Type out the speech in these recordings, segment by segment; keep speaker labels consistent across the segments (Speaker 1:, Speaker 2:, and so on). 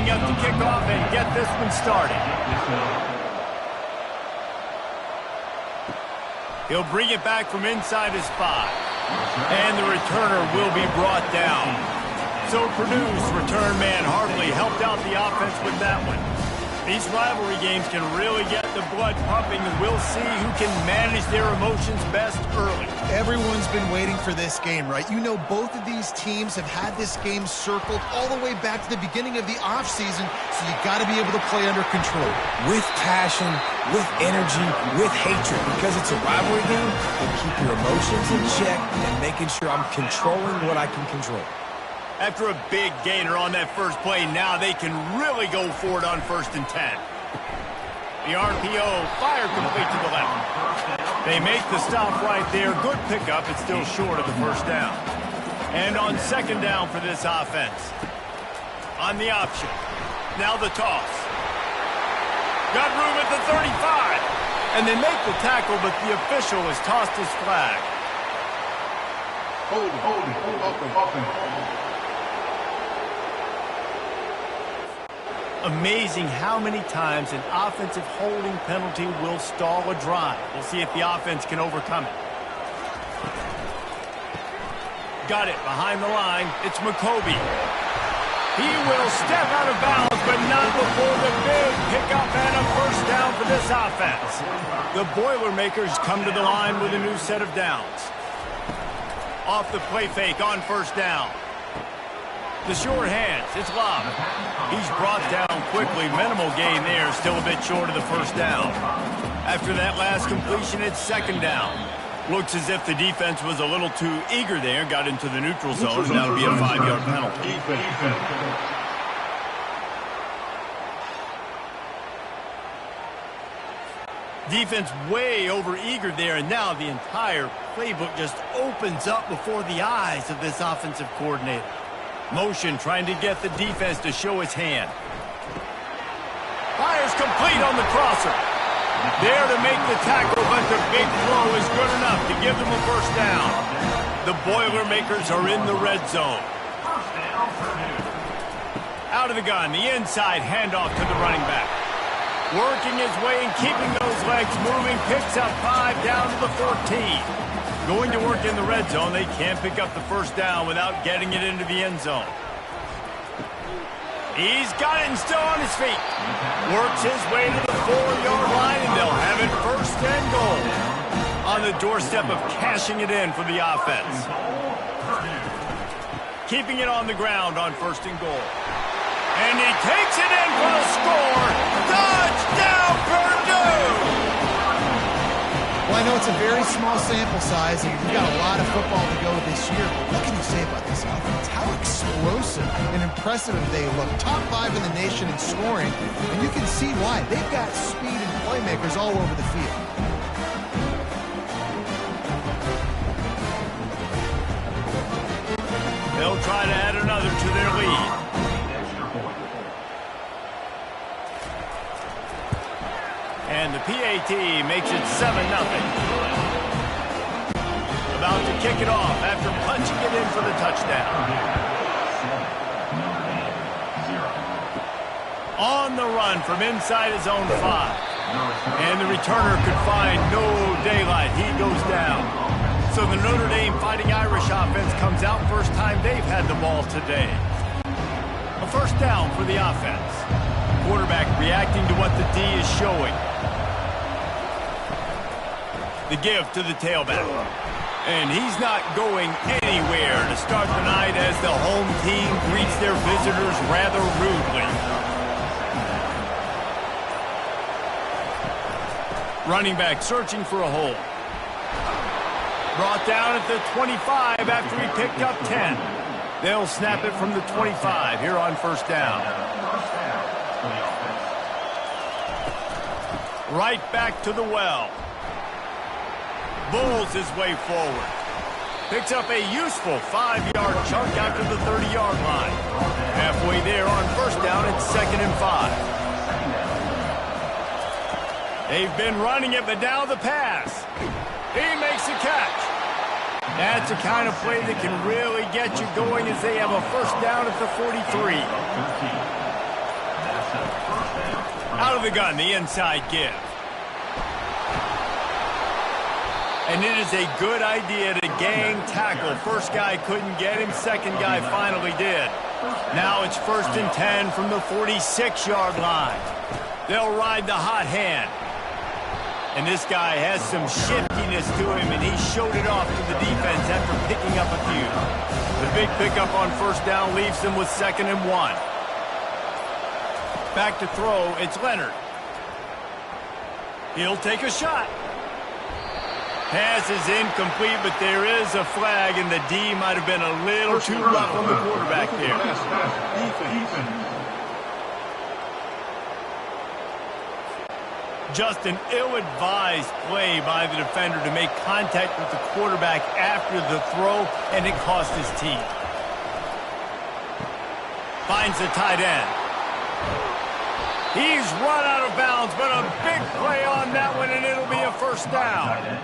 Speaker 1: lining up to kick off and get this one started. He'll bring it back from inside his 5. And the returner will be brought down. So Purdue's return man hardly helped out the offense with that one. These rivalry games can really get the blood pumping, and we'll see who can manage their emotions best early.
Speaker 2: Everyone's been waiting for this game, right? You know, both of these teams have had this game circled all the way back to the beginning of the offseason, so you got to be able to play under control.
Speaker 3: With passion, with energy, with hatred, because it's a rivalry game, and keep your emotions in check and making sure I'm controlling what I can control.
Speaker 1: After a big gainer on that first play, now they can really go for it on 1st and 10. The RPO fire complete to the left. They make the stop right there. Good pickup. It's still short of the first down. And on 2nd down for this offense. On the option. Now the toss. Got room at the 35. And they make the tackle, but the official has tossed his flag.
Speaker 4: Hold it.
Speaker 1: Amazing how many times an offensive holding penalty will stall a drive. We'll see if the offense can overcome it. Got it behind the line. It's McCoby. He will step out of bounds, but not before the big pickup and a first down for this offense. The Boilermakers come to the line with a new set of downs. Off the play fake on 1st down. The short hands, it's Lob. He's brought down quickly. Minimal gain there, still a bit short of the first down. After that last completion, it's 2nd down. Looks as if the defense was a little too eager there, got into the neutral zone, and that'll be a 5-yard penalty. Defense way over eager there, and now the entire playbook just opens up before the eyes of this offensive coordinator. Motion trying to get the defense to show his hand. Fires complete on the crosser. There to make the tackle, but the big throw is good enough to give them a first down. The Boilermakers are in the red zone. Out of the gun, the inside handoff to the running back. Working his way and keeping those legs moving, picks up 5 down to the 14. Going to work in the red zone, they can't pick up the first down without getting it into the end zone. He's got it and still on his feet. Works his way to the 4-yard line, and they'll have it 1st and goal. On the doorstep of cashing it in for the offense. Keeping it on the ground on 1st and goal. And he takes it in for the score. Touchdown, Purdue!
Speaker 2: Well, I know it's a very small sample size, and we've got a lot of football to go this year, but what can you say about this offense? How explosive and impressive they look. Top 5 in the nation in scoring, and you can see why. They've got speed and playmakers all over the field.
Speaker 1: They'll try to add another to their lead. And the PAT makes it 7-0. About to kick it off after punching it in for the touchdown. On the run from inside his own 5. And the returner could find no daylight. He goes down. So the Notre Dame Fighting Irish offense comes out first time they've had the ball today. A first down for the offense. Quarterback reacting to what the D is showing. The give to the tailback. And he's not going anywhere to start the night as the home team greets their visitors rather rudely. Running back searching for a hole. Brought down at the 25 after he picked up 10. They'll snap it from the 25 here on first down. Right back to the well. Bulls his way forward. Picks up a useful 5-yard chunk after the 30-yard line. Halfway there on first down, it's 2nd and 5. They've been running it, but now the pass. He makes the catch. That's the kind of play that can really get you going as they have a first down at the 43. Out of the gun, the inside give. And it is a good idea to gang tackle. First guy couldn't get him, second guy finally did. Now it's 1st and 10 from the 46-yard line. They'll ride the hot hand. And this guy has some shiftiness to him, and he showed it off to the defense after picking up a few. The big pickup on 1st down leaves them with 2nd and 1. Back to throw, it's Leonard. He'll take a shot. Pass is incomplete, but there is a flag, and the D might have been a little too rough on the quarterback there. Just an ill-advised play by the defender to make contact with the quarterback after the throw, and it cost his team. Finds the tight end. He's run out of bounds, but a big play on that one, and it'll be a 1st down.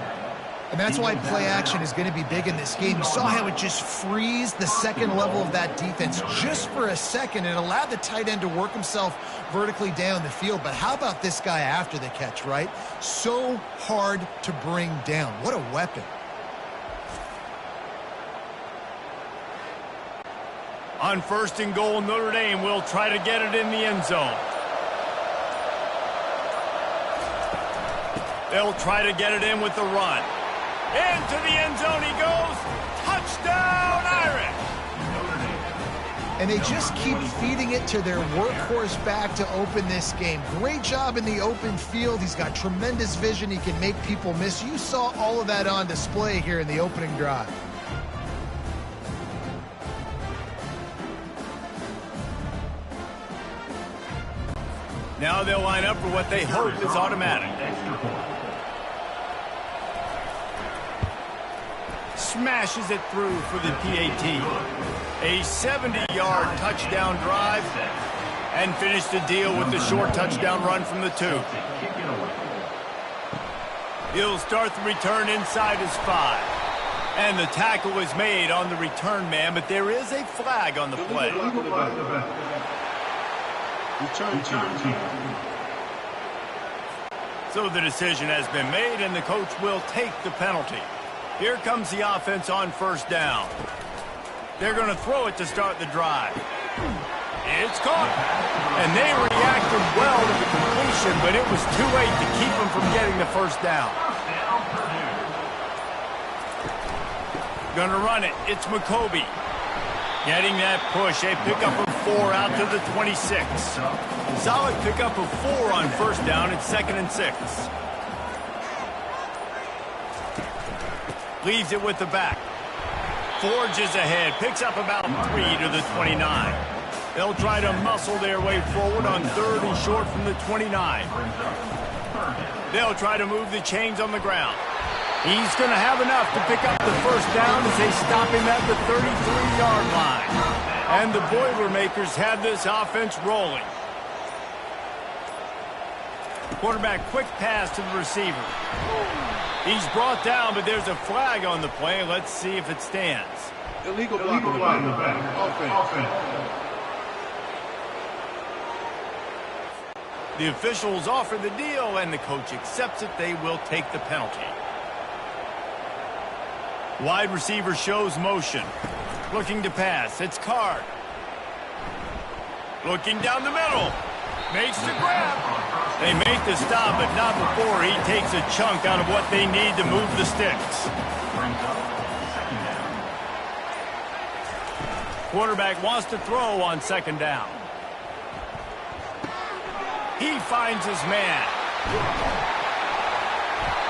Speaker 2: And that's why play action is going to be big in this game. You saw how it just freezed the second level of that defense just for a second. It allowed the tight end to work himself vertically down the field. But how about this guy after the catch, right? So hard to bring down. What a weapon.
Speaker 1: On 1st and goal, Notre Dame will try to get it in the end zone. They'll try to get it in with the run. Into the end zone he goes. Touchdown, Irish!
Speaker 2: And they just keep feeding it to their workhorse back to open this game. Great job in the open field. He's got tremendous vision. He can make people miss. You saw all of that on display here in the opening drive.
Speaker 1: Now they'll line up for what they hope is automatic. Smashes it through for the PAT. A 70-yard touchdown drive, and finished the deal with the short touchdown run from the 2. He'll start the return inside his 5. And the tackle is made on the return man, but there is a flag on the play. So the decision has been made, and the coach will take the penalty. Here comes the offense on 1st down. They're going to throw it to start the drive. It's caught. And they reacted well to the completion, but it was too late to keep them from getting the 1st down. Going to run it. It's McCoby. Getting that push. A pickup of 4 out to the 26. Solid pickup of 4 on 1st down. It's 2nd and 6. Leaves it with the back. Forges ahead. Picks up about 3 to the 29. They'll try to muscle their way forward on 3rd and short from the 29. They'll try to move the chains on the ground. He's going to have enough to pick up the 1st down as they stop him at the 33-yard line. And the Boilermakers have this offense rolling. Quarterback quick pass to the receiver. He's brought down, but there's a flag on the play. Let's see if it stands.
Speaker 4: Illegal block on the back. Offense.
Speaker 1: The officials offer the deal, and the coach accepts it. They will take the penalty. Wide receiver shows motion. Looking to pass. It's Card. Looking down the middle. Makes the grab. They make the stop, but not before he takes a chunk out of what they need to move the sticks. Quarterback wants to throw on 2nd down. He finds his man.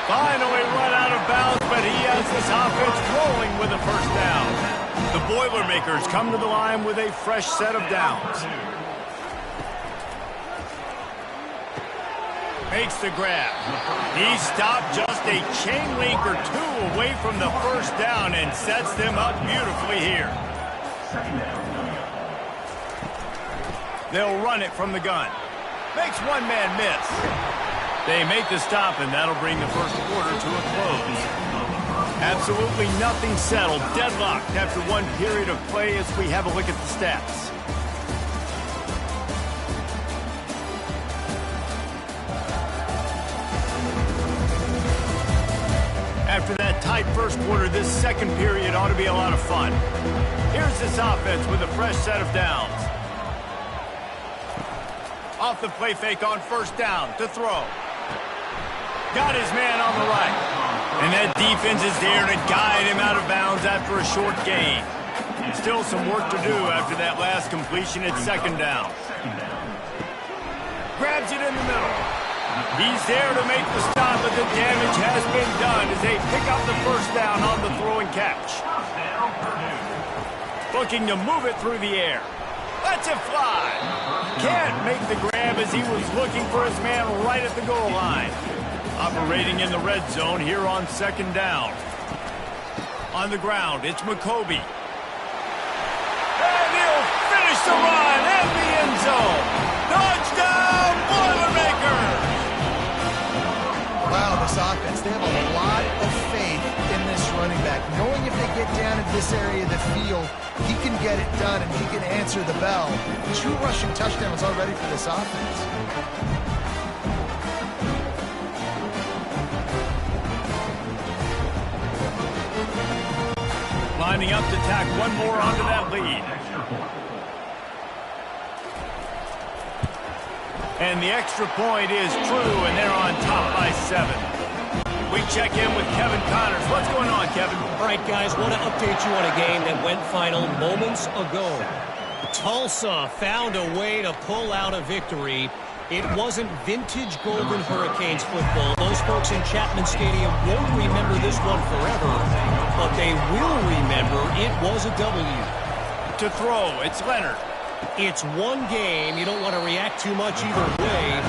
Speaker 1: Finally run out of bounds, but he has this offense rolling with a 1st down. The Boilermakers come to the line with a fresh set of downs. Makes the grab. He stopped just a chain link or 2 away from the 1st down and sets them up beautifully here. They'll run it from the gun. Makes one man miss. They make the stop, and that'll bring the 1st quarter to a close. Absolutely nothing settled. Deadlocked after 1 period of play as we have a look at the stats. After that tight first quarter, this second period ought to be a lot of fun. Here's this offense with a fresh set of downs. Off the play fake on first down to throw. Got his man on the right. And that defense is there to guide him out of bounds after a short gain. Still some work to do after that last completion at second down. Grabs it in the middle. He's there to make the stop, but the damage has been done as they pick up the first down on the throw and catch. Looking to move it through the air. Lets it fly. Can't make the grab as he was looking for his man right at the goal line. Operating in the red zone here on second down. On the ground, it's McCoby. And he'll finish the run in the end zone. Touchdown, Boilermakers!
Speaker 2: Wow, this offense, they have a lot of faith in this running back. Knowing if they get down in this area of the field, he can get it done and he can answer the bell. 2 rushing touchdowns already for this offense.
Speaker 1: Lining up to tack one more onto that lead. And the extra point is true, and they're on top by 7. We check in with Kevin Connors. What's going on, Kevin?
Speaker 5: All right, guys, want to update you on a game that went final moments ago. Tulsa found a way to pull out a victory. It wasn't vintage Golden Hurricanes football. Those folks in Chapman Stadium won't remember this one forever, but they will remember it was a W.
Speaker 1: To throw, it's Leonard.
Speaker 5: It's one game. You don't want to react too much either way,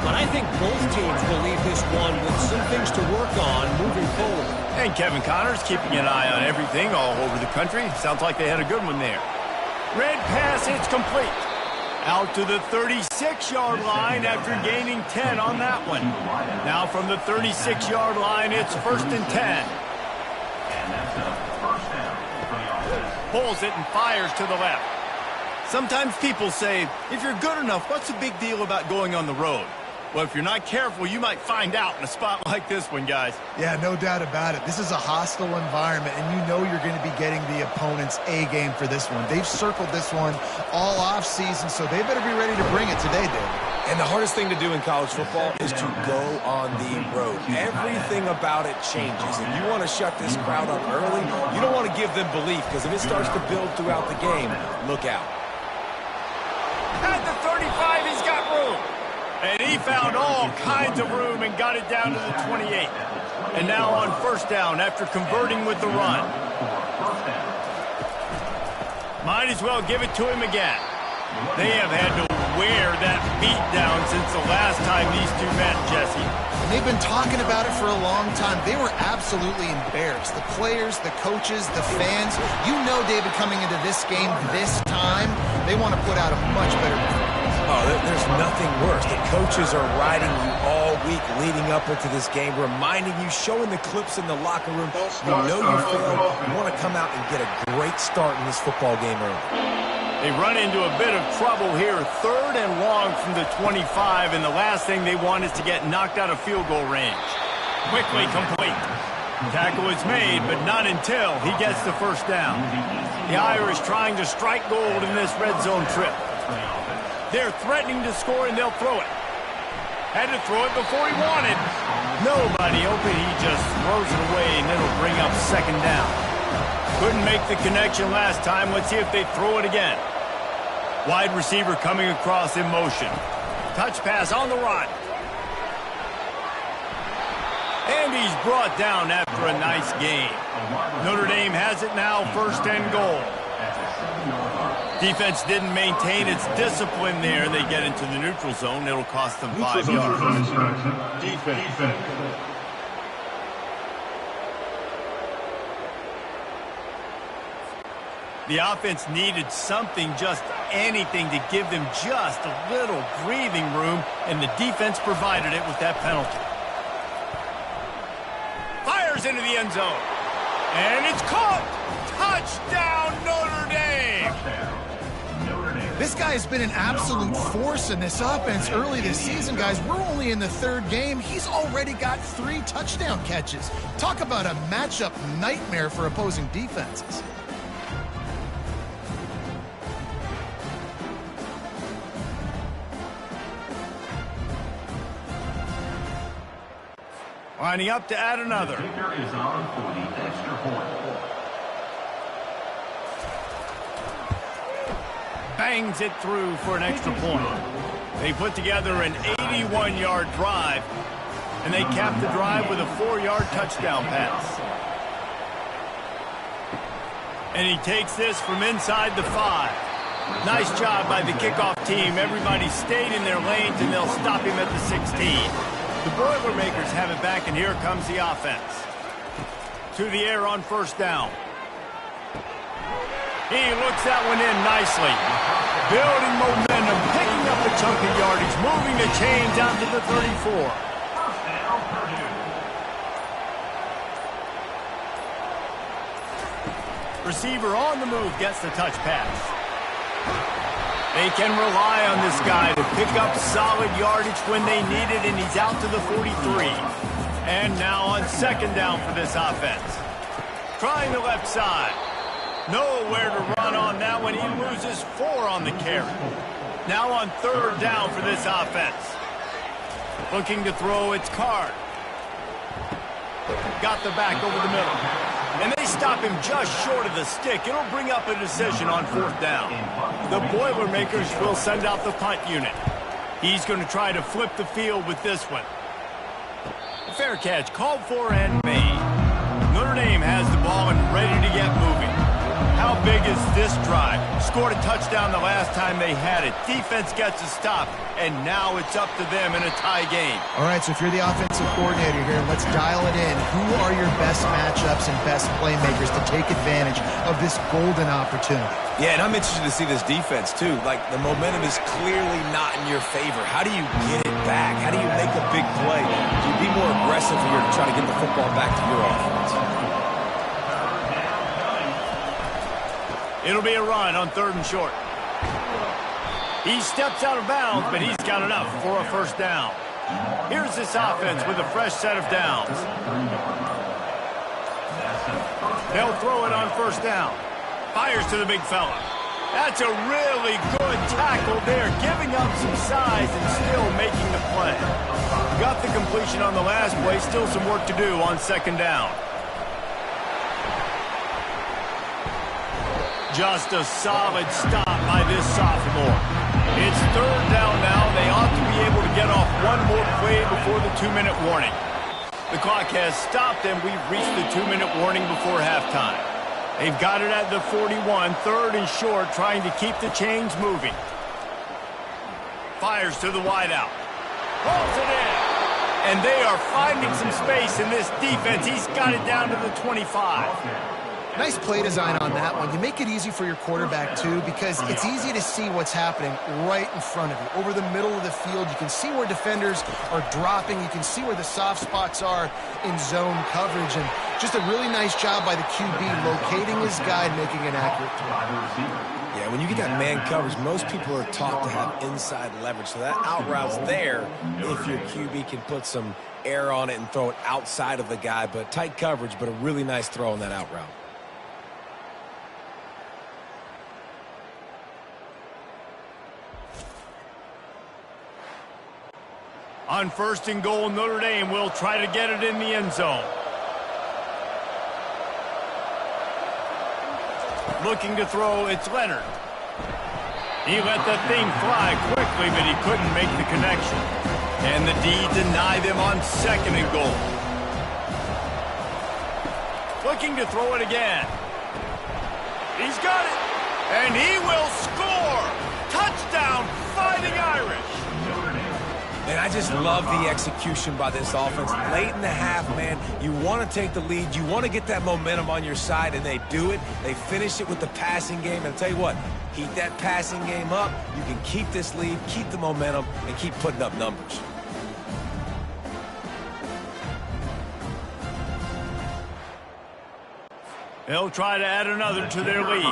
Speaker 5: but I think both teams will leave this one with some things to work on moving forward.
Speaker 1: And Kevin Connors keeping an eye on everything all over the country. Sounds like they had a good one there. Red pass, it's complete. Out to the 36-yard line after gaining 10 on that one. Now from the 36-yard line, it's 1st and 10. Pulls it and fires to the left. Sometimes people say, if you're good enough, what's the big deal about going on the road? Well, if you're not careful, you might find out in a spot like this one, guys.
Speaker 2: Yeah, no doubt about it. This is a hostile environment, and you know you're going to be getting the opponent's A game for this one. They've circled this one all offseason, so they better be ready to bring it today, David.
Speaker 3: And the hardest thing to do in college football is to go on the road. Everything about it changes, and you want to shut this crowd up early. You don't want to give them belief, because if it starts to build throughout the game, look out.
Speaker 1: At the 35, he's got room. And he found all kinds of room and got it down to the 28. And now on first down after converting with the run. Might as well give it to him again. They have had to wear that beat down since the last time these two met, Jesse.
Speaker 2: And they've been talking about it for a long time. They were absolutely embarrassed. The players, the coaches, the fans. You know, David, coming into this game this time, they want to put out a much better performance.
Speaker 3: Oh, there's nothing worse. The coaches are riding you all week leading up into this game, reminding you, showing the clips in the locker room. You know you failed. You want to come out and get a great start in this football game early.
Speaker 1: They run into a bit of trouble here. 3rd and long from the 25, and the last thing they want is to get knocked out of field goal range. Quickly complete. Tackle is made, but not until he gets the first down. The Irish trying to strike gold in this red zone trip. They're threatening to score, and they'll throw it. Had to throw it before he wanted. Nobody open. He just throws it away, and it'll bring up second down. Couldn't make the connection last time. Let's see if they throw it again. Wide receiver coming across in motion. Touch pass on the run. And he's brought down after a nice gain. Notre Dame has it now, 1st and goal. Defense didn't maintain its discipline there. They get into the neutral zone. It'll cost them 5 yards.
Speaker 4: Defense.
Speaker 1: The offense needed something, just anything, to give them just a little breathing room, and the defense provided it with that penalty. Fires into the end zone. And it's caught. Touchdown, Notre Dame.
Speaker 2: This guy has been an absolute force in this offense early this season, guys. We're only in the third game. He's already got 3 touchdown catches. Talk about a matchup nightmare for opposing defenses.
Speaker 1: Lining up to add another.
Speaker 4: The kicker is on for the extra point.
Speaker 1: Bangs it through for an extra point. They put together an 81-yard drive, and they cap the drive with a 4-yard touchdown pass. And he takes this from inside the 5. Nice job by the kickoff team. Everybody stayed in their lanes, and they'll stop him at the 16. The Boilermakers have it back, and here comes the offense. To the air on first down. He looks that one in nicely. Building momentum, picking up a chunk of yardage, moving the chains out to the 34. Receiver on the move gets the touch pass. They can rely on this guy to pick up solid yardage when they need it, and he's out to the 43. And now on second down for this offense. Trying the left side. Nowhere to run on that one. He loses 4 on the carry. Now on third down for this offense. Looking to throw its card. Got the back over the middle. And they stop him just short of the stick. It'll bring up a decision on fourth down. The Boilermakers will send out the punt unit. He's going to try to flip the field with this one. Fair catch called for and made. Notre Dame has the ball and ready to get moving. How big is this drive? Scored a touchdown the last time they had it. Defense gets a stop, and now it's up to them in a tie game.
Speaker 2: All right, so if you're the offensive coordinator here, let's dial it in. Who are your best matchups and best playmakers to take advantage of this golden opportunity?
Speaker 3: Yeah, and I'm interested to see this defense, too. Like, the momentum is clearly not in your favor. How do you get it back? How do you make a big play? Do you be more aggressive here to try to get the football back to your offense?
Speaker 1: It'll be a run on third and short. He steps out of bounds, but he's got enough for a first down. Here's this offense with a fresh set of downs. They'll throw it on first down. Fires to the big fella. That's a really good tackle there, giving up some size and still making the play. Got the completion on the last play, still some work to do on second down. Just a solid stop by this sophomore. It's third down now. They ought to be able to get off one more play before the 2-minute warning. The clock has stopped, and we've reached the 2-minute warning before halftime. They've got it at the 41, third and short, trying to keep the chains moving. Fires to the wideout. Pulls it in. And they are finding some space in this defense. He's got it down to the 25.
Speaker 2: Nice play design on that one. You make it easy for your quarterback, too, because it's easy to see what's happening right in front of you. Over the middle of the field, you can see where defenders are dropping. You can see where the soft spots are in zone coverage. And just a really nice job by the QB locating his guy and making an accurate throw.
Speaker 3: Yeah, when you get that man coverage, most people are taught to have inside leverage. So that out route's there if your QB can put some air on it and throw it outside of the guy. But tight coverage, but a really nice throw on that out route.
Speaker 1: On first and goal, Notre Dame will try to get it in the end zone. Looking to throw, it's Leonard. He let the thing fly quickly, but he couldn't make the connection. And the D denied them on second and goal. Looking to throw it again. He's got it. And he will score. Touchdown, Fighting Irish.
Speaker 3: And I just love the execution by this offense. Late in the half, man, you want to take the lead. You want to get that momentum on your side, and they do it. They finish it with the passing game. And I'll tell you what, keep that passing game up. You can keep this lead, keep the momentum, and keep putting up numbers.
Speaker 1: They'll try to add another to their lead.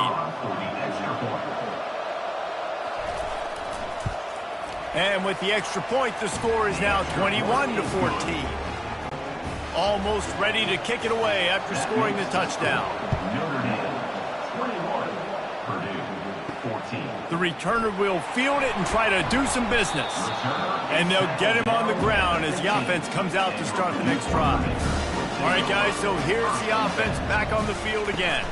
Speaker 1: And with the extra point, the score is now 21-14. Almost ready to kick it away after scoring the touchdown.
Speaker 4: Notre Dame, 21. Purdue, 14.
Speaker 1: The returner will field it and try to do some business. And they'll get him on the ground as the offense comes out to start the next drive. All right, guys, so here's the offense back on the field again.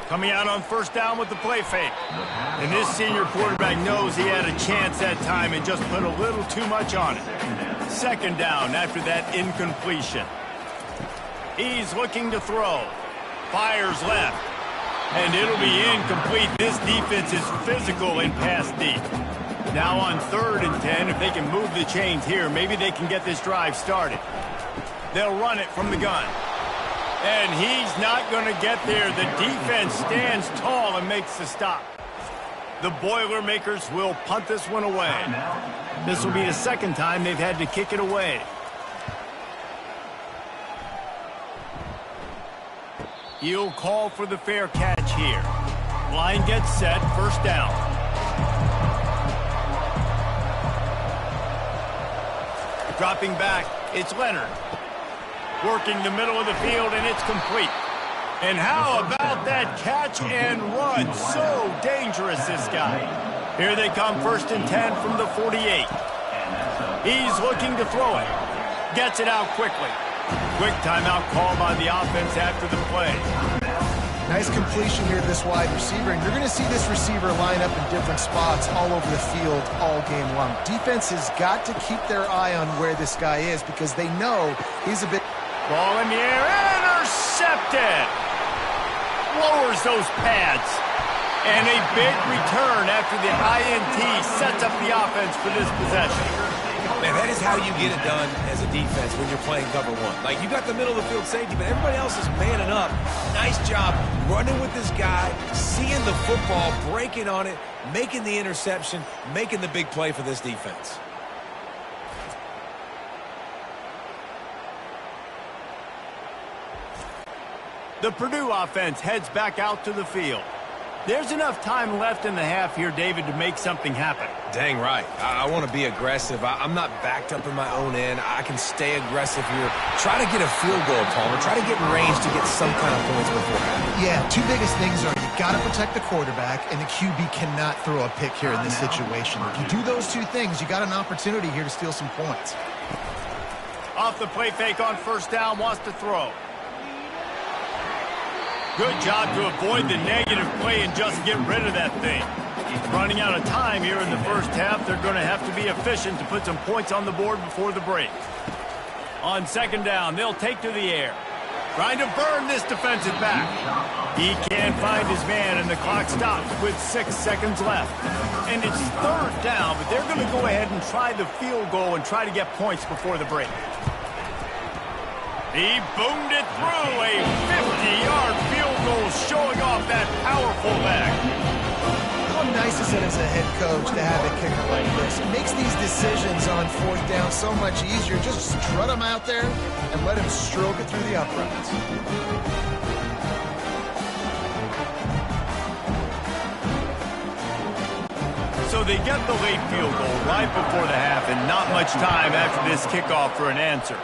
Speaker 1: Coming out on first down with the play fake. And this senior quarterback knows he had a chance that time and just put a little too much on it. Second down after that incompletion. He's looking to throw. Fires left. And it'll be incomplete. This defense is physical and pass deep. Now on 3rd and 10, if they can move the chains here, maybe they can get this drive started. They'll run it from the gun. And he's not going to get there. The defense stands tall and makes the stop. The Boilermakers will punt this one away. This will be the second time they've had to kick it away. He'll call for the fair catch here. Line gets set, first down. Dropping back, it's Leonard. Working the middle of the field, and it's complete. And how about that catch and run? So dangerous, this guy. Here they come, 1st and 10 from the 48. He's looking to throw it. Gets it out quickly. Quick timeout call by the offense after the play.
Speaker 2: Nice completion here to this wide receiver, and you're going to see this receiver line up in different spots all over the field all game long. Defense has got to keep their eye on where this guy is because they know he's a bit...
Speaker 1: Ball in the air, intercepted! Lowers those pads. And a big return after the INT sets up the offense for this possession.
Speaker 3: Man, that is how you get it done as a defense when you're playing cover one. Like, you got the middle of the field safety, but everybody else is manning up. Nice job running with this guy, seeing the football, breaking on it, making the interception, making the big play for this defense.
Speaker 1: The Purdue offense heads back out to the field. There's enough time left in the half here, David, to make something happen.
Speaker 3: Dang right. I want to be aggressive. I'm not backed up in my own end. I can stay aggressive here. Try to get a field goal, Palmer. Try to get in range to get some kind of points before half.
Speaker 2: Yeah, two biggest things are you got to protect the quarterback, and the QB cannot throw a pick here in this situation. If you do those two things, you got an opportunity here to steal some points.
Speaker 1: Off the play fake on first down, wants to throw. Good job to avoid the negative play and just get rid of that thing. Running out of time here in the first half, they're going to have to be efficient to put some points on the board before the break. On second down, they'll take to the air. Trying to burn this defensive back. He can't find his man, and the clock stops with 6 seconds left. And it's third down, but they're going to go ahead and try the field goal and try to get points before the break. He boomed it through, a 50-yard field goal showing off that powerful leg.
Speaker 2: How nice is it as a head coach to have a kicker like this? It makes these decisions on fourth down so much easier. Just strut him out there and let him stroke it through the uprights.
Speaker 1: So they get the late field goal right before the half and not much time after this kickoff for an answer.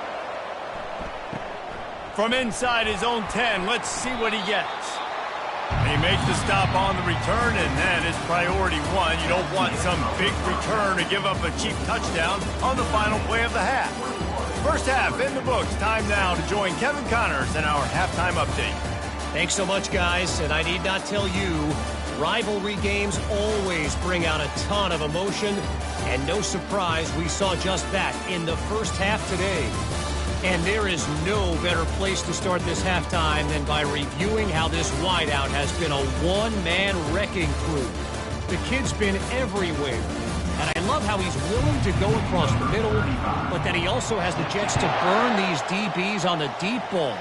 Speaker 1: From inside his own 10, let's see what he gets. He makes the stop on the return, and that is priority one. You don't want some big return to give up a cheap touchdown on the final play of the half. First half in the books. Time now to join Kevin Connors in our halftime update.
Speaker 5: Thanks so much, guys, and I need not tell you, rivalry games always bring out a ton of emotion, and no surprise we saw just that in the first half today. And there is no better place to start this halftime than by reviewing how this wideout has been a one-man wrecking crew. The kid's been everywhere, and I love how he's willing to go across the middle, but that he also has the jets to burn these DBs on the deep ball.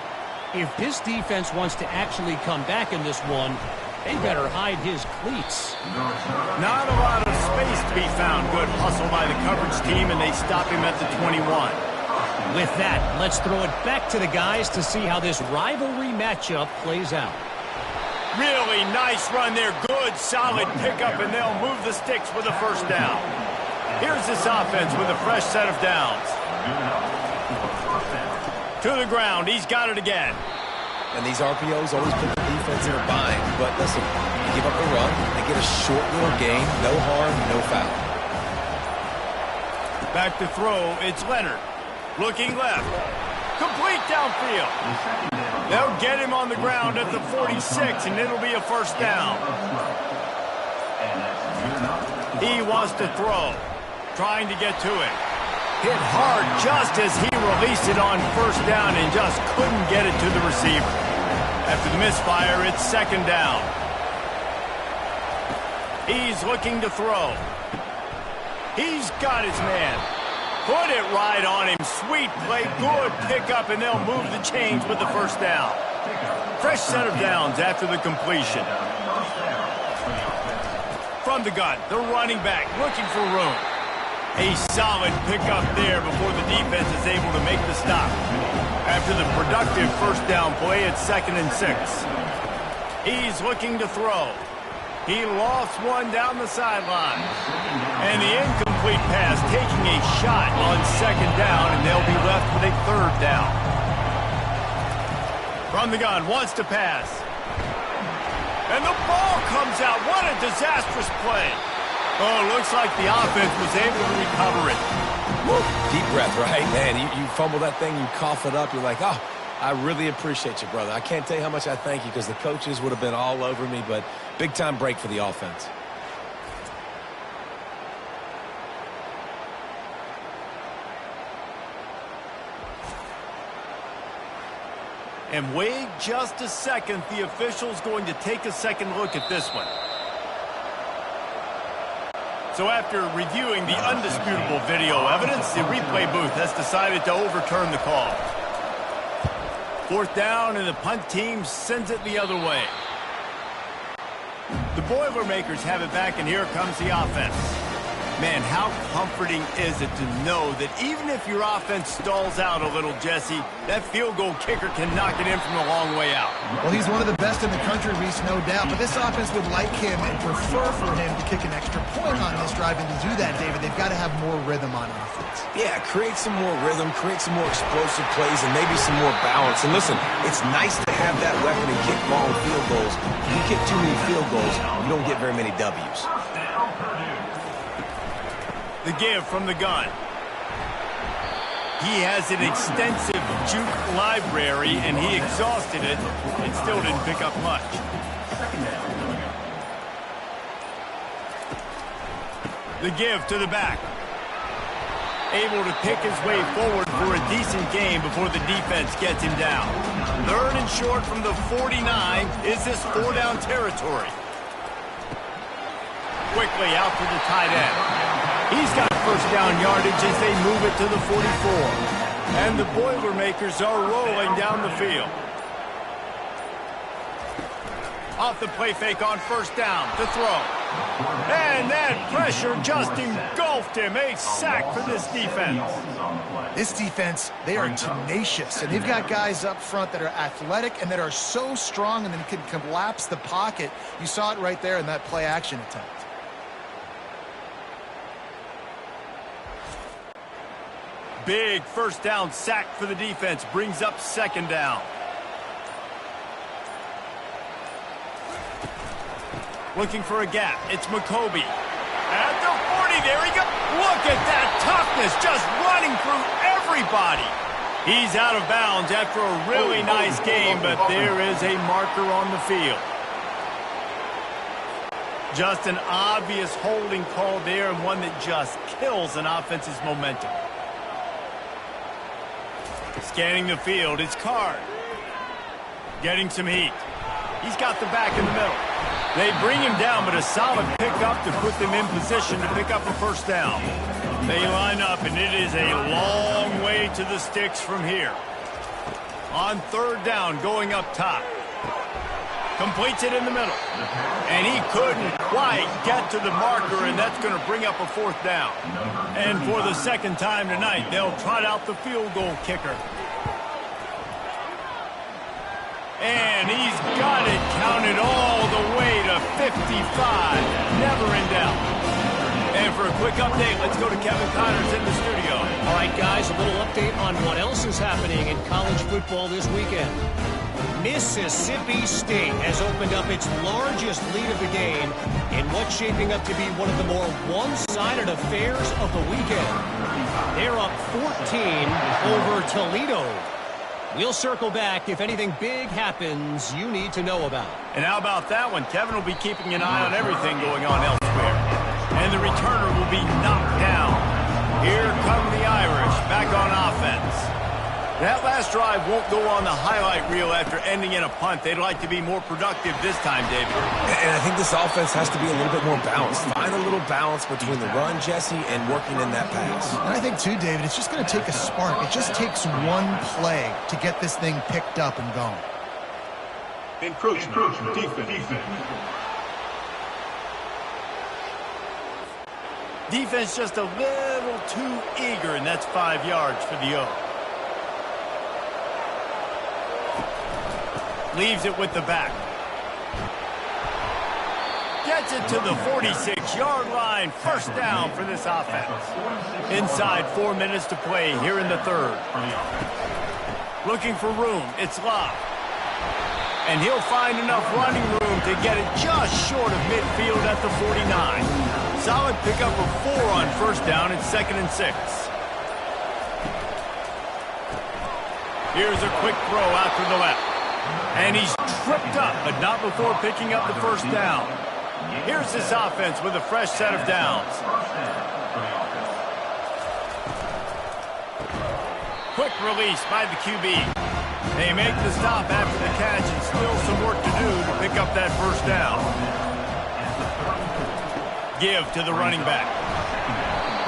Speaker 5: If this defense wants to actually come back in this one, they better hide his cleats.
Speaker 1: Not a lot of space to be found. Good hustle by the coverage team, and they stop him at the 21.
Speaker 5: With that, let's throw it back to the guys to see how this rivalry matchup plays out.
Speaker 1: Really nice run there. Good, solid pickup, and they'll move the sticks for the first down. Here's this offense with a fresh set of downs. To the ground. He's got it again.
Speaker 3: And these RPOs always put the defense in a bind. But listen, you give up a run, they get a short little gain. No harm, no foul.
Speaker 1: Back to throw. It's Leonard. Looking left. Complete downfield. They'll get him on the ground at the 46, and it'll be a first down. He wants to throw. Trying to get to it. Hit hard just as he released it on first down and just couldn't get it to the receiver. After the misfire, it's second down. He's looking to throw. He's got his man. Put it right on him. Sweet play. Good pickup, and they'll move the chains with the first down. Fresh set of downs after the completion. From the gun, the running back looking for room. A solid pickup there before the defense is able to make the stop. After the productive first down play, it's 2nd and 6. He's looking to throw. He lost one down the sideline. And the incomplete pass taking a shot on second down, and they'll be left with a third down. From the gun, wants to pass. And the ball comes out. What a disastrous play. Oh, looks like the offense was able to recover it.
Speaker 3: Woo. Deep breath, right? Man, you fumble that thing, you cough it up. You're like, oh, I really appreciate you, brother. I can't tell you how much I thank you because the coaches would have been all over me, but big-time break for the offense.
Speaker 1: And wait just a second. The official's going to take a second look at this one. So after reviewing the undisputable video evidence, the replay booth has decided to overturn the call. Fourth down, and the punt team sends it the other way. The Boilermakers have it back, and here comes the offense. Man, how comforting is it to know that even if your offense stalls out a little, Jesse, that field goal kicker can knock it in from a long way out.
Speaker 2: Well, he's one of the best in the country, Reese, no doubt. But this offense would like him and prefer for him to kick an extra point on this drive. And to do that, David, they've got to have more rhythm on offense.
Speaker 3: Yeah, create some more rhythm, create some more explosive plays, and maybe some more balance. And listen, it's nice to have that weapon and kick long field goals. If you kick too many field goals, you don't get very many W's.
Speaker 1: The give from the gun. He has an extensive juke library, and he exhausted it and still didn't pick up much. The give to the back. Able to pick his way forward for a decent game before the defense gets him down. Third and short from the 49. Is this four-down territory? Quickly out to the tight end. He's got first down yardage as they move it to the 44. And the Boilermakers are rolling down the field. Off the play fake on first down to throw. And that pressure just engulfed him. A sack for this defense.
Speaker 2: This defense, they are tenacious. And they've got guys up front that are athletic and that are so strong and then can collapse the pocket. You saw it right there in that play action attempt.
Speaker 1: Big first down sack for the defense. Brings up second down. Looking for a gap. It's McCoby. At the 40, there he goes. Look at that toughness, just running through everybody. He's out of bounds after a really nice game, but there is a marker on the field. Just an obvious holding call there, and one that just kills an offense's momentum. Scanning the field, it's Card. Getting some heat. He's got the back in the middle. They bring him down, but a solid pickup to put them in position to pick up a first down. They line up, and it is a long way to the sticks from here. On third down, going up top. Completes it in the middle. And he couldn't quite get to the marker, and that's going to bring up a fourth down. And for the second time tonight, they'll trot out the field goal kicker. And he's got it counted all the way to 55. Never in doubt. And for a quick update, let's go to Kevin Connors in the studio.
Speaker 5: All right, guys, a little update on what else is happening in college football this weekend. Mississippi State has opened up its largest lead of the game in what's shaping up to be one of the more one-sided affairs of the weekend. They're up 14 over Toledo. We'll circle back if anything big happens you need to know about.
Speaker 1: And how about that one? Kevin will be keeping an eye on everything going on elsewhere. And the returner will be knocked down. Here come the Irish back on offense. That last drive won't go on the highlight reel after ending in a punt. They'd like to be more productive this time, David.
Speaker 3: And I think this offense has to be a little bit more balanced. Find a little balance between the run, Jesse, and working in that pass.
Speaker 2: And I think, too, David, it's just going to take a spark. It just takes one play to get this thing picked up and going.
Speaker 4: Encroachment. Defense.
Speaker 1: Defense just a little too eager, and that's 5 yards for the O. Leaves it with the back. Gets it to the 46-yard line. First down for this offense. Inside 4 minutes to play here in the third. Looking for room. It's Love. And he'll find enough running room to get it just short of midfield at the 49. Solid pickup of 4 on first down. It's 2nd and 6. Here's a quick throw out to the left. And he's tripped up, but not before picking up the first down. Here's this offense with a fresh set of downs. Quick release by the QB. They make the stop after the catch and still some work to do to pick up that first down. Give to the running back.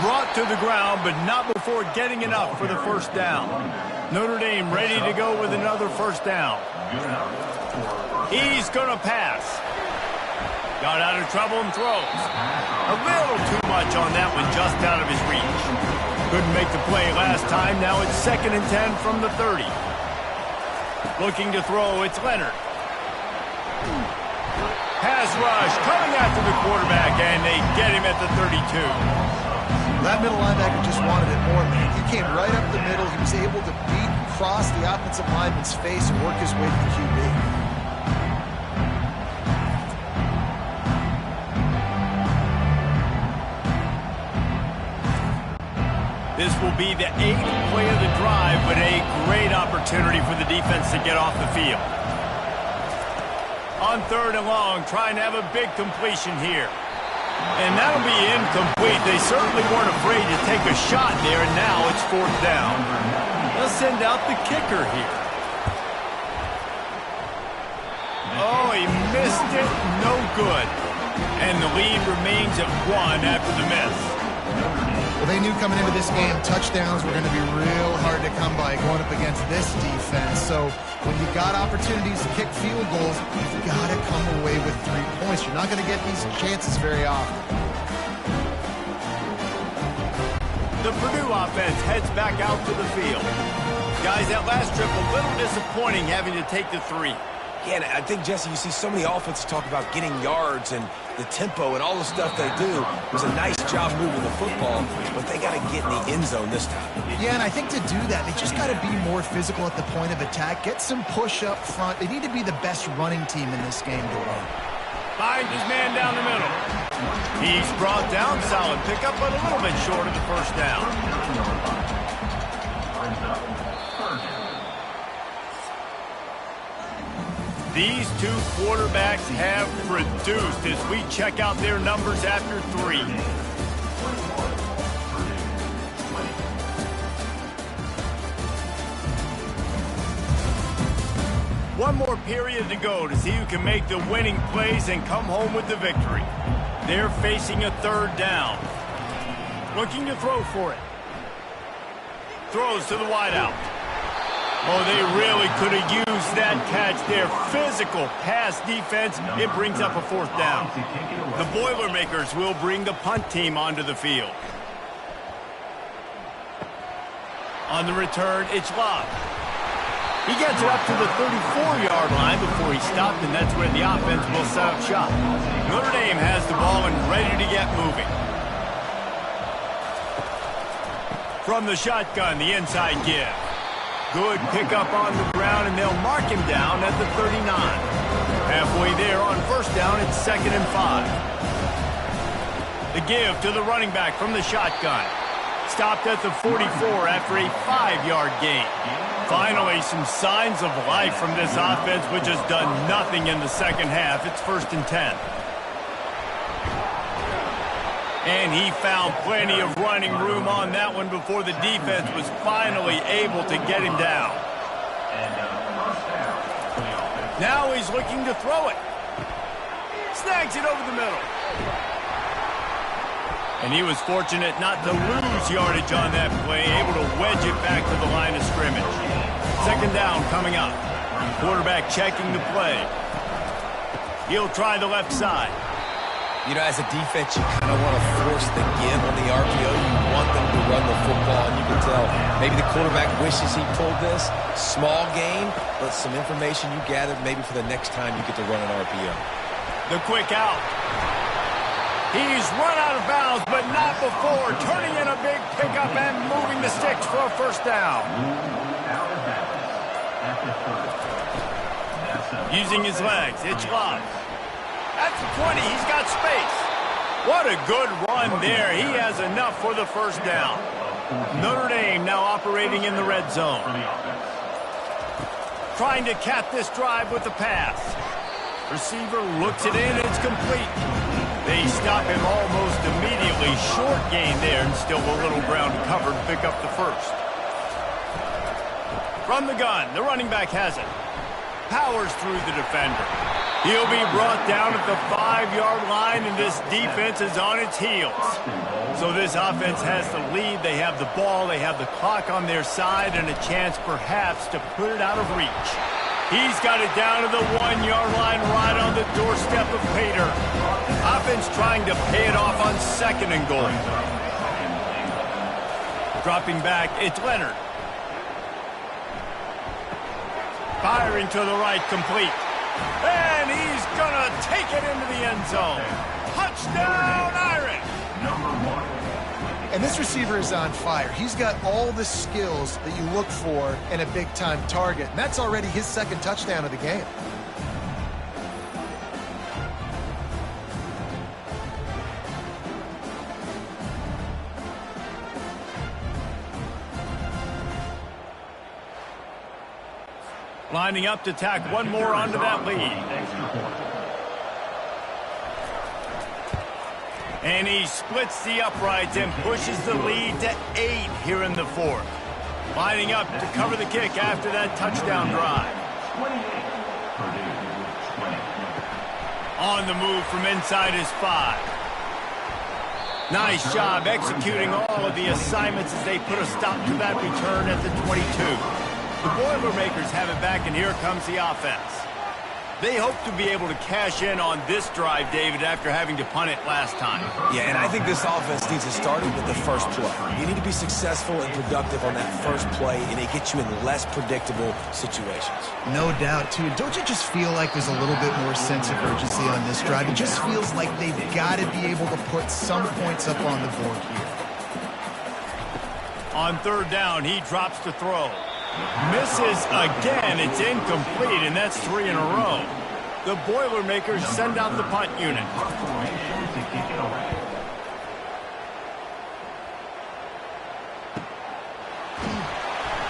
Speaker 1: Brought to the ground, but not before getting enough for the first down. Notre Dame ready to go with another first down. He's going to pass. Got out of trouble and throws. A little too much on that one, just out of his reach. Couldn't make the play last time. Now it's 2nd and 10 from the 30. Looking to throw, it's Leonard. Pass rush coming after the quarterback, and they get him at the 32.
Speaker 2: That middle linebacker just wanted it more, man. He came right up the middle. He was able to beat and cross the offensive lineman's face and work his way to the QB.
Speaker 1: This will be the 8th play of the drive, but a great opportunity for the defense to get off the field. On 3rd and long, trying to have a big completion here. And that'll be incomplete. They certainly weren't afraid to take a shot there, and now it's 4th down. They'll send out the kicker here. Oh, he missed it. No good. And the lead remains at 1 after the miss.
Speaker 2: Well, they knew coming into this game, touchdowns were going to be real hard to come by going up against this defense. So when you got opportunities to kick field goals, you've got to come away with 3 points. You're not going to get these chances very often.
Speaker 1: The Purdue offense heads back out to the field. Guys, that last trip a little disappointing having to take the 3.
Speaker 3: Yeah, and I think, Jesse, you see so many offenses talk about getting yards and the tempo and all the stuff they do. It was a nice job moving the football, but they got to get in the end zone this time.
Speaker 2: Yeah, and I think to do that, they just got to be more physical at the point of attack. Get some push up front. They need to be the best running team in this game to win.
Speaker 1: Finds his man down the middle. He's brought down. Solid pickup, but a little bit short of the first down. These two quarterbacks have produced as we check out their numbers after 3. One more period to go to see who can make the winning plays and come home with the victory. They're facing a 3rd down. Looking to throw for it. Throws to the wideout. Oh, they really could have used that catch there. Physical pass defense. It brings up a 4th down. The Boilermakers will bring the punt team onto the field. On the return, it's Love. He gets it up to the 34-yard line before he stopped, and that's where the offense will set up shop. Notre Dame has the ball and ready to get moving. From the shotgun, the inside give. Good pickup on the ground, and they'll mark him down at the 39. Halfway there on first down, it's 2nd and 5. The give to the running back from the shotgun. Stopped at the 44 after a 5-yard gain. Finally, some signs of life from this offense, which has done nothing in the second half. It's 1st and 10. And he found plenty of running room on that one before the defense was finally able to get him down. Now he's looking to throw it. Snags it over the middle. And he was fortunate not to lose yardage on that play, able to wedge it back to the line of scrimmage. 2nd down coming up. Quarterback checking the play. He'll try the left side.
Speaker 3: You know, as a defense, you kind of want to force the give on the RPO. You want them to run the football, and you can tell maybe the quarterback wishes he pulled this. Small gain, but some information you gathered maybe for the next time you get to run an RPO.
Speaker 1: The quick out. He's run out of bounds, but not before turning in a big pickup and moving the sticks for a 1st down. Using his legs, it's live. At the 20, he's got space. What a good run there. He has enough for the 1st down. Notre Dame now operating in the red zone. Trying to cap this drive with the pass. Receiver looks it in, it's complete. They stop him almost immediately. Short gain there, and still a little ground covered to pick up the 1st. From the gun, the running back has it. Powers through the defender. He'll be brought down at the 5-yard line, and this defense is on its heels. So this offense has the lead. They have the ball. They have the clock on their side and a chance perhaps to put it out of reach. He's got it down to the 1-yard line right on the doorstep of Pater. Offense trying to pay it off on 2nd and goal. Dropping back, it's Leonard. Firing to the right, complete. And he's going to take it into the end zone. Touchdown, Irish!
Speaker 2: And this receiver is on fire. He's got all the skills that you look for in a big-time target. And that's already his 2nd touchdown of the game.
Speaker 1: Lining up to tack one more onto that lead. And he splits the uprights and pushes the lead to 8 here in the 4th. Lining up to cover the kick after that touchdown drive. On the move from inside his 5. Nice job executing all of the assignments as they put a stop to that return at the 22. The Boilermakers have it back, and here comes the offense. They hope to be able to cash in on this drive, David, after having to punt it last time.
Speaker 3: Yeah, and I think this offense needs to start with the first play. You need to be successful and productive on that first play, and it gets you in less predictable situations.
Speaker 2: No doubt, too. Don't you just feel like there's a little bit more sense of urgency on this drive? It just feels like they've got to be able to put some points up on the board here.
Speaker 1: On 3rd down, he drops to throw. Misses again. It's incomplete, and that's 3 in a row. The Boilermakers send out the punt unit.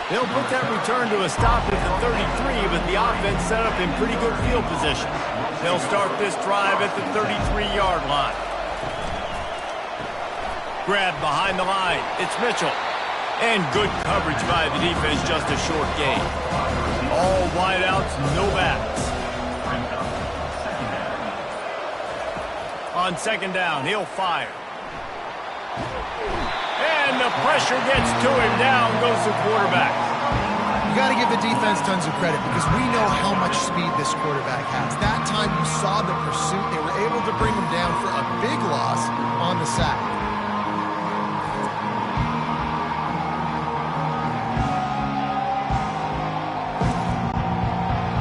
Speaker 1: They'll put that return to a stop at the 33, but the offense set up in pretty good field position. They'll start this drive at the 33-yard line. Grab behind the line. It's Mitchell. And good coverage by the defense, just a short gain. All wideouts, no backs. On 2nd down, he'll fire. And the pressure gets to him. Down goes the quarterback.
Speaker 2: You got to give the defense tons of credit because we know how much speed this quarterback has. That time you saw the pursuit. They were able to bring him down for a big loss on the sack.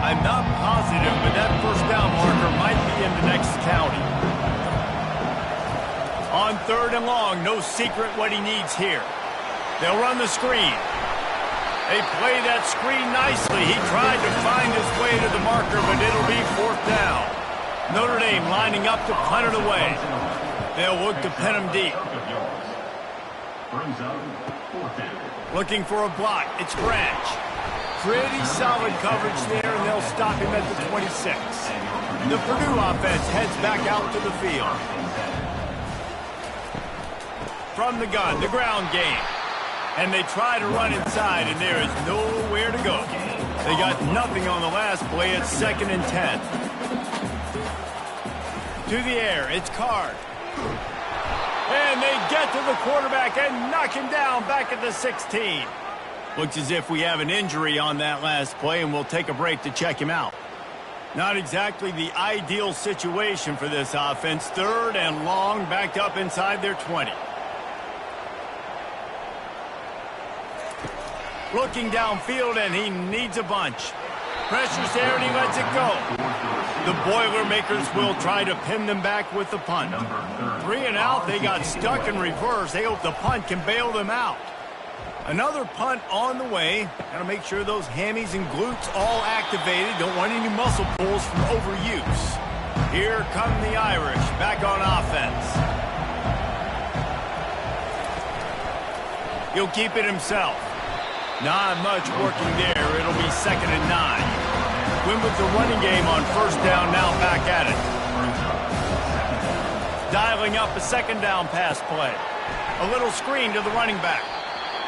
Speaker 1: I'm not positive, but that 1st down marker might be in the next county. On 3rd and long, no secret what he needs here. They'll run the screen. They play that screen nicely. He tried to find his way to the marker, but it'll be 4th down. Notre Dame lining up to punt it away. They'll look to pin him deep. Looking for a block. It's Branch. Pretty solid coverage there, and they'll stop him at the 26. The Purdue offense heads back out to the field. From the gun, the ground game. And they try to run inside, and there is nowhere to go. They got nothing on the last play. It's 2nd and 10. To the air, it's Card. And they get to the quarterback and knock him down back at the 16. Looks as if we have an injury on that last play, and we'll take a break to check him out. Not exactly the ideal situation for this offense. 3rd and long, backed up inside their 20. Looking downfield, and he needs a bunch. Pressure's there, and he lets it go. The Boilermakers will try to pin them back with the punt. 3 and out, they got stuck in reverse. They hope the punt can bail them out. Another punt on the way. Got to make sure those hammies and glutes all activated. Don't want any muscle pulls from overuse. Here come the Irish back on offense. He'll keep it himself. Not much working there. It'll be 2nd and 9. Win with the running game on 1st down, now back at it. Dialing up a 2nd down pass play. A little screen to the running back.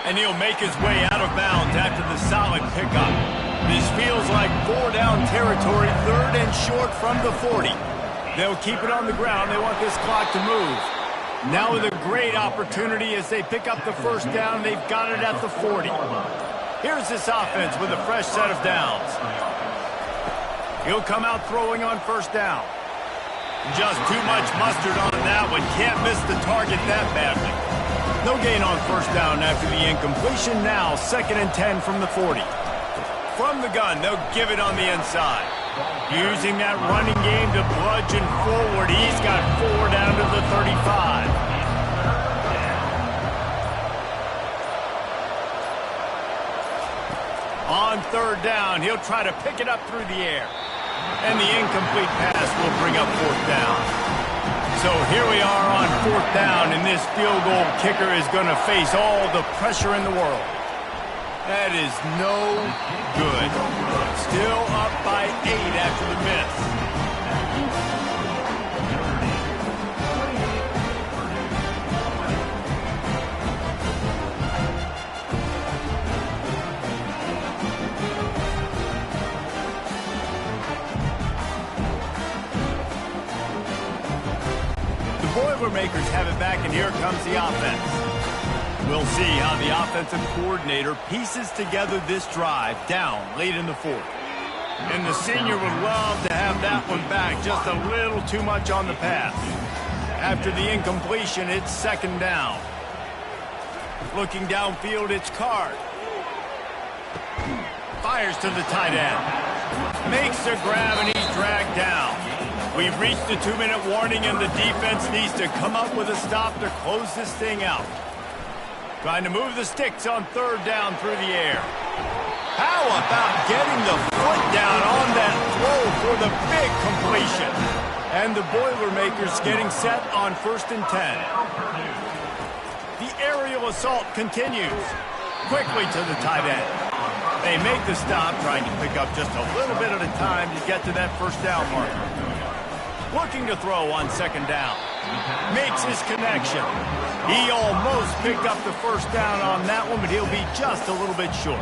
Speaker 1: And he'll make his way out of bounds after the solid pickup. This feels like 4 down territory, 3rd and short from the 40. They'll keep it on the ground. They want this clock to move. Now with a great opportunity as they pick up the 1st down. They've got it at the 40. Here's this offense with a fresh set of downs. He'll come out throwing on 1st down. Just too much mustard on that one. Can't miss the target that badly. No gain on 1st down after the incompletion. Now 2nd and 10 from the 40. From the gun, they'll give it on the inside. Using that running game to bludgeon forward. He's got 4 down to the 35. On 3rd down, he'll try to pick it up through the air. And the incomplete pass will bring up 4th down. So here we are on 4th down, and this field goal kicker is going to face all the pressure in the world. That is no good. Still up by 8 after the miss. The Boilermakers have it back, and here comes the offense. We'll see how the offensive coordinator pieces together this drive down late in the 4th. And the senior would love to have that one back. Just a little too much on the pass. After the incompletion, it's 2nd down. Looking downfield, it's Card. Fires to the tight end. Makes the grab, and he's dragged down. We've reached the 2-minute warning, and the defense needs to come up with a stop to close this thing out. Trying to move the sticks on 3rd down through the air. How about getting the foot down on that throw for the big completion? And the Boilermakers getting set on 1st and 10. The aerial assault continues. Quickly to the tight end. They make the stop, trying to pick up just a little bit at a time to get to that 1st down marker. Looking to throw on 2nd down. Makes his connection. He almost picked up the 1st down on that one, but he'll be just a little bit short.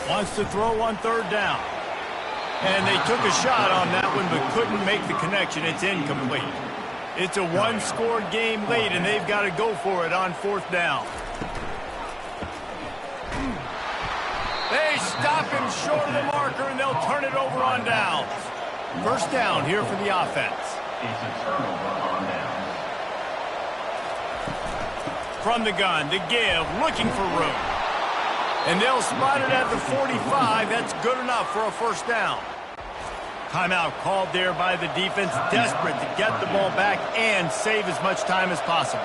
Speaker 1: Wants to throw on 3rd down. And they took a shot on that one, but couldn't make the connection. It's incomplete. It's a 1-score game late, and they've got to go for it on 4th down. They stop him short of the marker, and they'll turn it over on downs. 1st down here for the offense. From the gun, to give, looking for room. And they'll spot it at the 45. That's good enough for a 1st down. Timeout called there by the defense, desperate to get the ball back and save as much time as possible.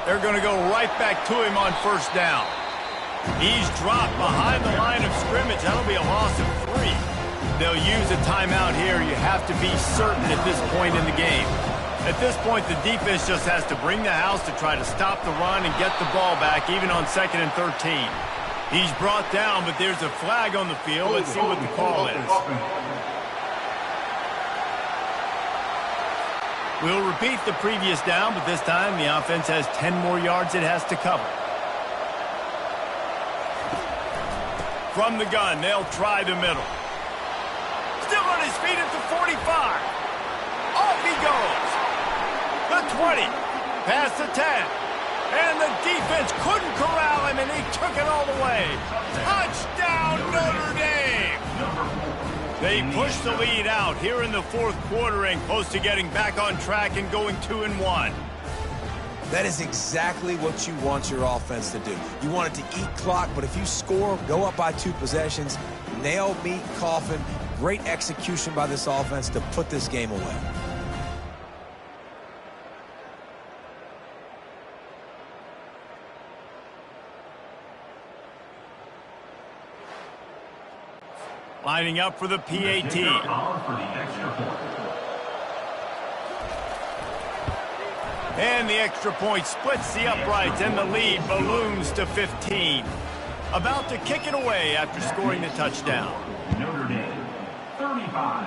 Speaker 1: They're going to go right back to him on first down. He's dropped behind the line of scrimmage. That'll be a loss of 3. They'll use a timeout here. You have to be certain at this point in the game. At this point, the defense just has to bring the house to try to stop the run and get the ball back, even on 2nd and 13. He's brought down, but there's a flag on the field. Let's see what the call is. We'll repeat the previous down, but this time the offense has 10 more yards it has to cover. From the gun, they'll try the middle. Still on his feet at the 45. Off he goes. The 20. Past the 10. And the defense couldn't corral him, and he took it all the way. Touchdown, Notre Dame! They push the lead out here in the 4th quarter and close to getting back on track and going 2-1.
Speaker 3: That is exactly what you want your offense to do. You want it to eat clock, but if you score, go up by 2 possessions, nail, meet, coffin, great execution by this offense to put this game away.
Speaker 1: Lining up for the PAT. And the extra point splits the uprights, and the lead balloons to 15. About to kick it away after scoring the touchdown.
Speaker 4: Notre Dame, 35.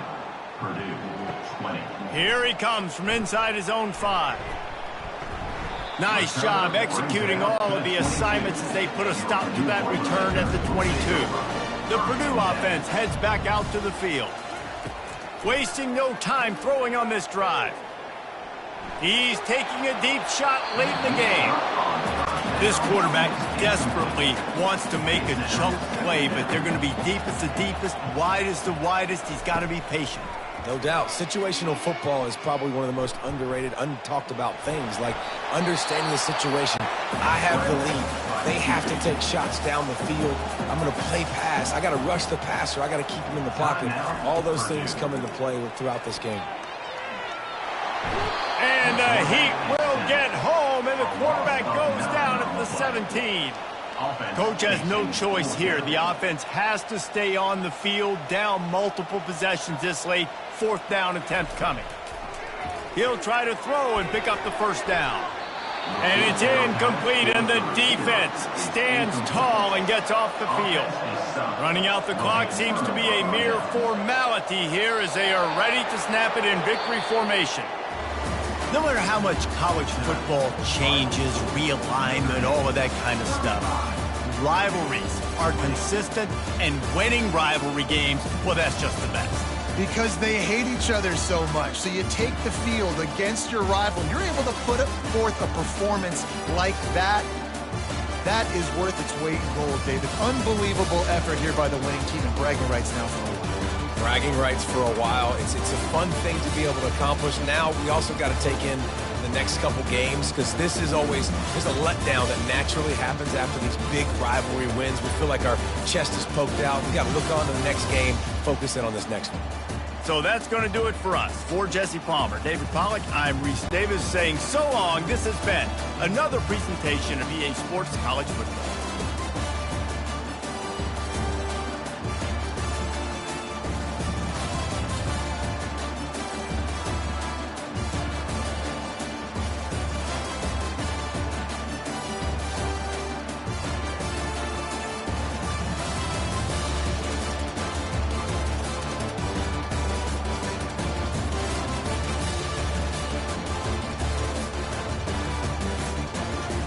Speaker 4: Purdue, 20.
Speaker 1: Here he comes from inside his own 5. Nice job executing all of the assignments as they put a stop to that return at the 22. The Purdue offense heads back out to the field. Wasting no time throwing on this drive. He's taking a deep shot late in the game. This quarterback desperately wants to make a chunk play, but they're going to be deep as the deepest, wide as the widest. He's got to be patient.
Speaker 3: No doubt. Situational football is probably one of the most underrated, untalked about things, like understanding the situation. I have the lead. They have to take shots down the field. I'm going to play pass. I got to rush the passer. I got to keep him in the pocket. All those things come into play throughout this game.
Speaker 1: And the Heat will get home, and the quarterback goes down at the 17. Coach has no choice here. The offense has to stay on the field, down multiple possessions this late. 4th down attempt coming. He'll try to throw and pick up the first down. And it's incomplete, and the defense stands tall and gets off the field. Running out the clock seems to be a mere formality here as they are ready to snap it in victory formation. No matter how much college football changes, realignment, all of that kind of stuff, rivalries are consistent, and winning rivalry games, well, that's just the best.
Speaker 2: Because they hate each other so much. So you take the field against your rival. You're able to put forth a performance like that. That is worth its weight in gold, David. Unbelievable effort here by the winning team, and bragging rights now for a while.
Speaker 3: Bragging rights for a while. It's a fun thing to be able to accomplish. Now we also got to take in the next couple games, because this is always, there's a letdown that naturally happens after these big rivalry wins. We feel like our chest is poked out. We got to look on to the next game, focus in on this next one.
Speaker 1: So that's going to do it for us. For Jesse Palmer, David Pollack, I'm Reese Davis saying so long. This has been another presentation of EA Sports College Football.